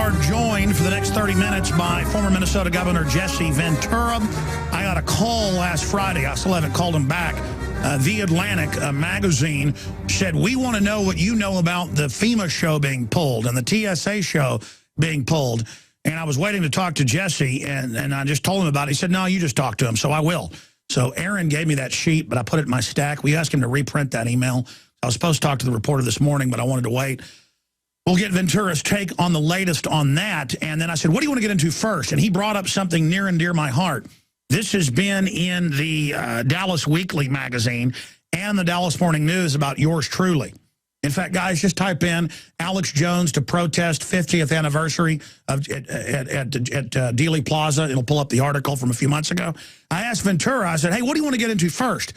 are joined for the next 30 minutes by former Minnesota Governor Jesse Ventura. I got a call last Friday. I still haven't called him back. The Atlantic magazine said, we want to know what you know about the FEMA show being pulled and the TSA show being pulled. And I was waiting to talk to Jesse, and I just told him about it. He said, no, you just talk to him, so I will. So Aaron gave me that sheet, but I put it in my stack. We asked him to reprint that email. I was supposed to talk to the reporter this morning, but I wanted to wait. We'll get Ventura's take on the latest on that. And then I said, what do you want to get into first? And he brought up something near and dear my heart. This has been in the Dallas Weekly magazine and the Dallas Morning News about yours truly. In fact, guys, just type in Alex Jones to protest 50th anniversary of, at Dealey Plaza. It'll pull up the article from a few months ago. I asked Ventura, I said, hey, what do you want to get into first?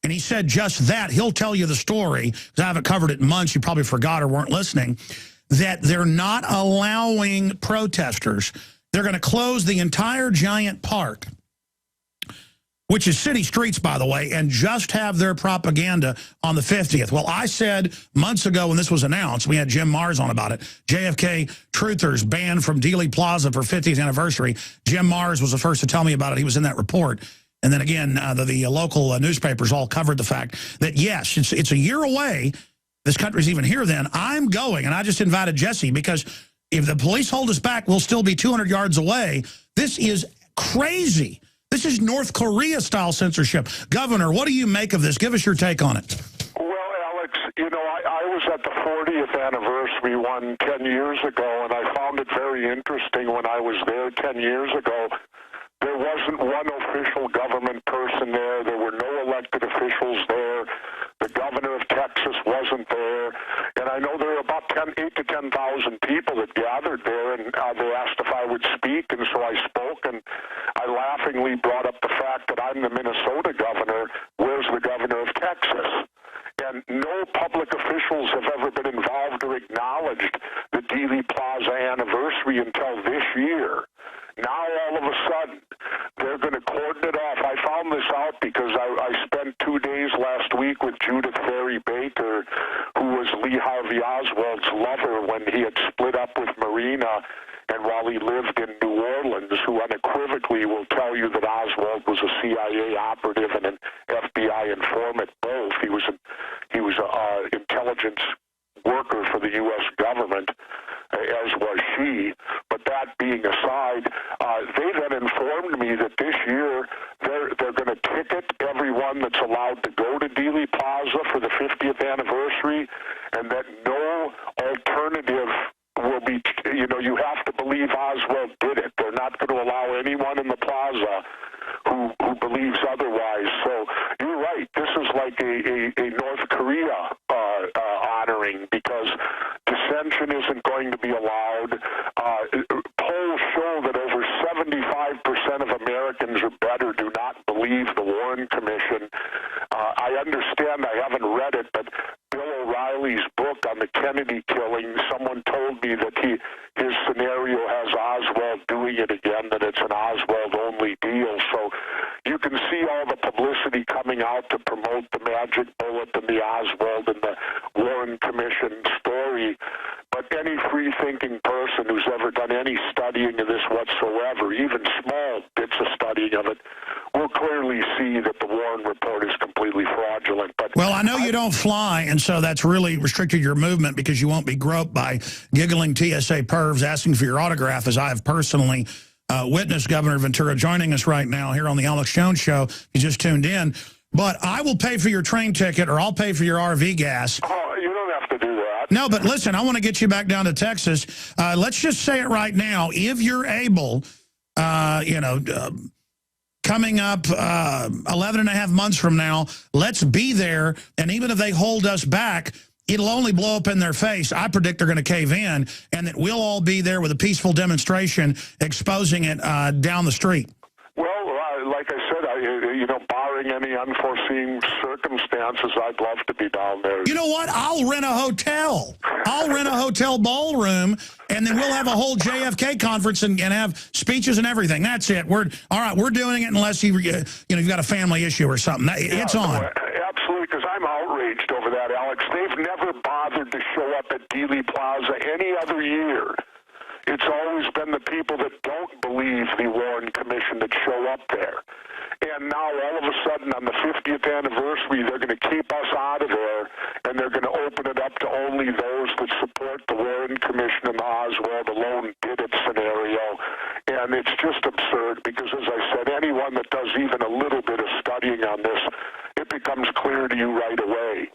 And he said just that. He'll tell you the story, because I haven't covered it in months. You probably forgot or weren't listening, that they're not allowing protesters. They're going to close the entire giant park, which is city streets, by the way, and just have their propaganda on the 50th. Well, I said months ago when this was announced, we had Jim Mars on about it, JFK truthers banned from Dealey Plaza for 50th anniversary. Jim Mars was the first to tell me about it. He was in that report. And then again, the local newspapers all covered the fact that, yes, it's a year away. This country's even here then. I'm going, and I just invited Jesse, because if the police hold us back, we'll still be 200 yards away. This is crazy. This is North Korea-style censorship. Governor, what do you make of this? Give us your take on it. Well, Alex, you know, I was at the 40th anniversary one 10 years ago, and I found it very interesting when I was there 10 years ago. There wasn't one official government person there. There were no elected officials there. The governor of Texas wasn't there. And I know there were about 8 to 10,000 people that gathered there, and they asked if I would speak, and so I spoke, and I laughingly brought up the fact that I'm the Minnesota governor. Where's the governor of Texas? And no public officials have ever been involved or acknowledged the Dealey Plaza anniversary until this year. Now, all of a sudden, they're going to cordon it off. I found this out because I spent 2 days last week with Judith Ferry Baker, who was Lee Harvey Oswald's lover when he had split up with Marina, and while he lived in New Orleans, who unequivocally will tell you that Oswald was a CIA operative and an FBI informant both. He was an intelligence worker for the U.S. government, as was she. But that being aside, they then informed me that this year they're going to ticket everyone that's allowed to go to Dealey Plaza for the 50th anniversary, and that no alternative will be, you know, you have to believe Oswald did it. They're not going to allow anyone in the plaza who believes otherwise. So you're right. This is like a North Korea honoring, because dissension isn't going to be allowed. Polls show that over 75% of Americans or better do not believe the Warren Commission. I understand, I haven't read it, but Bill O'Reilly's book on the Kennedy killing, someone told me that his scenario has Oswald doing it again, that it's an Oswald-only deal. So you can see all the publicity coming out to promote the magic bullet and the Oswald and the Warren Commission story. But any free-thinking person who's ever done any studying of this whatsoever, even small bits of studying of it, will clearly see that the Warren report is completely fraudulent. But well, I know you don't fly, and so that's really restricted your movement, because you won't be groped by giggling TSA pervs asking for your autograph, as I have personally witnessed Governor Ventura joining us right now here on the Alex Jones Show. You just tuned in. But I will pay for your train ticket, or I'll pay for your RV gas. Oh, you don't have to do that. No, but listen, I want to get you back down to Texas. Let's just say it right now. If you're able, coming up 11 and a half months from now, let's be there. And even if they hold us back, it'll only blow up in their face. I predict they're going to cave in, and that we'll all be there with a peaceful demonstration exposing it down the street. Well, like I said, barring any unforeseen circumstances, I'd love to be down there. You know what? I'll rent a hotel. I'll rent a hotel ballroom, and then we'll have a whole JFK conference and have speeches and everything. That's it. All right, we're doing it unless you've got a family issue or something. It's on. Absolutely, because I'm outraged over that, Alex. They've never bothered to show up at Dealey Plaza any other year. It's always been the people that don't believe the Warren Commission that show up there. And now all of a sudden on the 50th anniversary, they're going to keep us out of there, and they're going to open it up to only those that support the Warren Commission and the Oswald alone did it scenario. And it's just absurd because, as I said, anyone that does even a little bit of studying on this, it becomes clear to you right away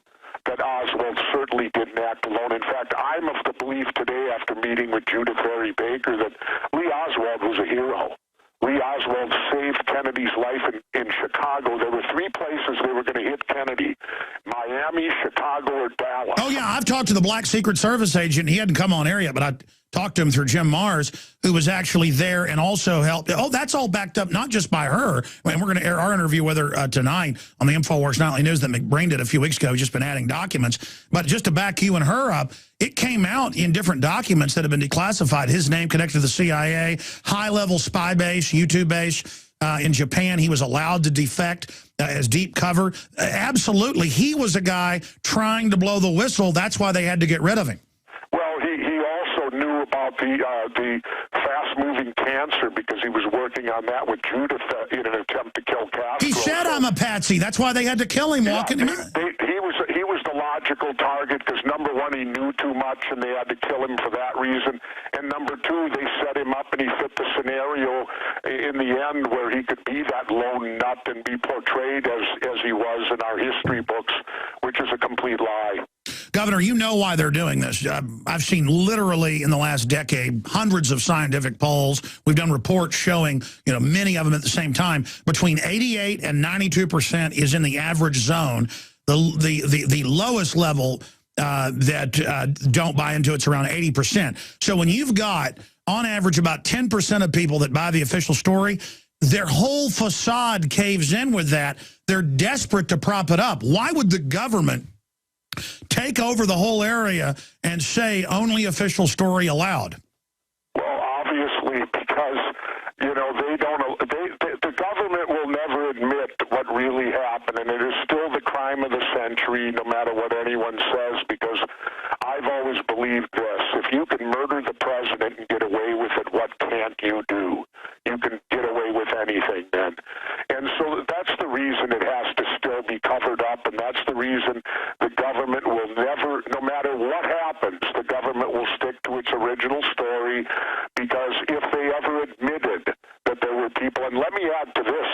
that Oswald certainly didn't act alone. In fact, I'm of the belief today, after meeting with Judith Harry Baker, that Lee Oswald was a hero. Lee Oswald saved Kennedy's life in Chicago. There were three places they were going to hit Kennedy: Miami, Chicago, or Dallas. Oh, yeah, I've talked to the black Secret Service agent. He hadn't come on air yet, but I talked to him through Jim Mars, who was actually there and also helped. Oh, that's all backed up, not just by her. And we're going to air our interview with her tonight on the InfoWars Nightly News that McBrain did a few weeks ago. We've just been adding documents. But just to back you and her up, it came out in different documents that have been declassified. His name connected to the CIA, high-level spy base, YouTube base. In Japan, he was allowed to defect as deep cover. Absolutely. He was a guy trying to blow the whistle. That's why they had to get rid of him. Well, he also knew about the fast-moving cancer because he was working on that with Judith in an attempt to kill Castro. He said, I'm a patsy. That's why they had to kill him. Yeah, he was the logical target because, number one, he knew too much and they had to kill him for that reason. And number two, they set him up and he fit the scenario in the end where he could be that lone nut and be portrayed as he was in our history books, which is a complete lie. Governor, you know why they're doing this. I've seen literally in the last decade hundreds of scientific polls. We've done reports showing, many of them at the same time. Between 88 and 92% is in the average zone. The lowest level that don't buy into it's around 80%. So when you've got, on average, about 10% of people that buy the official story, their whole facade caves in with that. They're desperate to prop it up. Why would the government take over the whole area and say only official story allowed? Well, obviously, because the government will never admit what really happened, and it is still the crime of the century, no matter what anyone says. Because I've always believed this: if you can murder the president and get away with it, what can't you do? You can get away with anything then. And so that's the reason it has to still be covered up, and that's the reason the government will never, no matter what happens, the government will stick to its original story, because if they ever admitted that there were people, and let me add to this,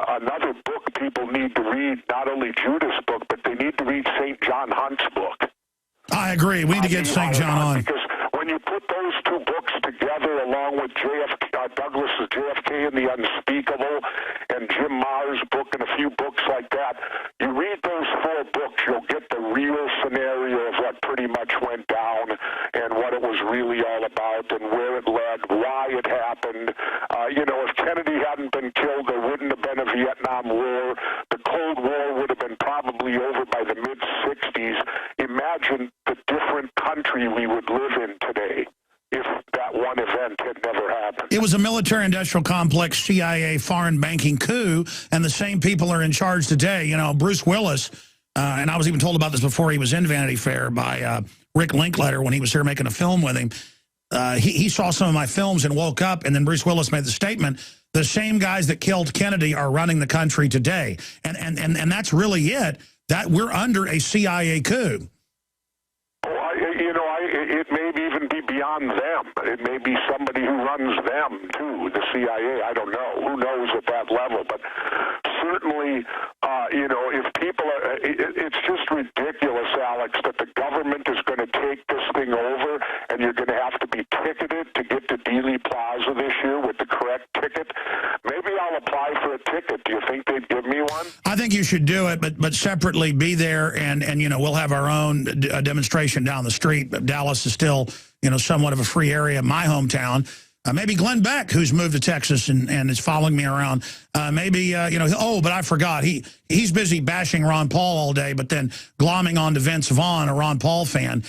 another book people need to read, not only Judas' book, but they need to read St. John Hunt's book. I agree. We need to get St. John on. Because when you put those two books together, along with Douglas's JFK and the Unspeakable, and Jim Maher's book, and a few books like that, you read those four books, you'll get the real scenario of what pretty much went down and what it was really all about and where it led, why it happened. If Kennedy hadn't been killed, there wouldn't have been a Vietnam War. The Cold War would have been probably over by the mid-'60s. Imagine the different country we would live in today if that one event had never happened. It was a military-industrial complex CIA foreign banking coup, and the same people are in charge today. Bruce Willis, and I was even told about this before he was in Vanity Fair by Rick Linklater when he was here making a film with him. He saw some of my films and woke up, and then Bruce Willis made the statement, the same guys that killed Kennedy are running the country today. And that's really it. That we're under a CIA coup. It may even be beyond them. It may be somebody who runs them, too, the CIA. I don't know. Who knows at that level? But certainly, if people are... It's just ridiculous, Alex, that the government is going to take this thing over, and you're going to have to be ticketed to get to Dealey Plaza this year with the correct ticket. Maybe I'll apply for a ticket. Do you think they'd give me one? I think you should do it, but separately be there, and we'll have our own demonstration down the street. Dallas is still, somewhat of a free area, my hometown. Maybe Glenn Beck, who's moved to Texas and is following me around. But I forgot. He's busy bashing Ron Paul all day, but then glomming onto Vince Vaughn, a Ron Paul fan.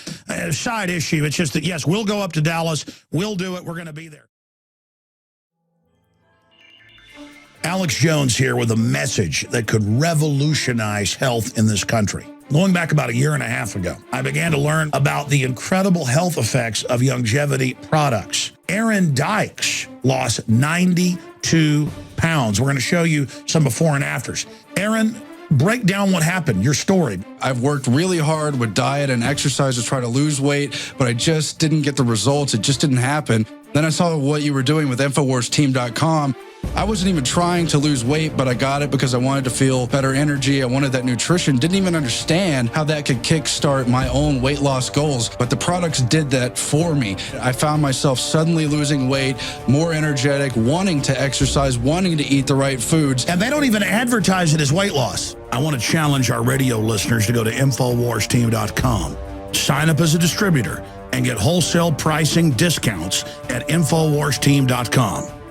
Side issue. It's just that, yes, we'll go up to Dallas. We'll do it. We're going to be there. Alex Jones here with a message that could revolutionize health in this country. going back about a year and a half ago, I began to learn about the incredible health effects of longevity products. Aaron Dykes lost 92 pounds. We're going to show you some before and afters. Aaron, break down what happened, your story. I've worked really hard with diet and exercise to try to lose weight, but I just didn't get the results. It just didn't happen. Then I saw what you were doing with InfoWarsTeam.com. I wasn't even trying to lose weight, but I got it because I wanted to feel better energy. I wanted that nutrition. Didn't even understand how that could kickstart my own weight loss goals, but the products did that for me. I found myself suddenly losing weight, more energetic, wanting to exercise, wanting to eat the right foods. And they don't even advertise it as weight loss. I want to challenge our radio listeners to go to InfoWarsTeam.com, sign up as a distributor, and get wholesale pricing discounts at InfoWarsTeam.com.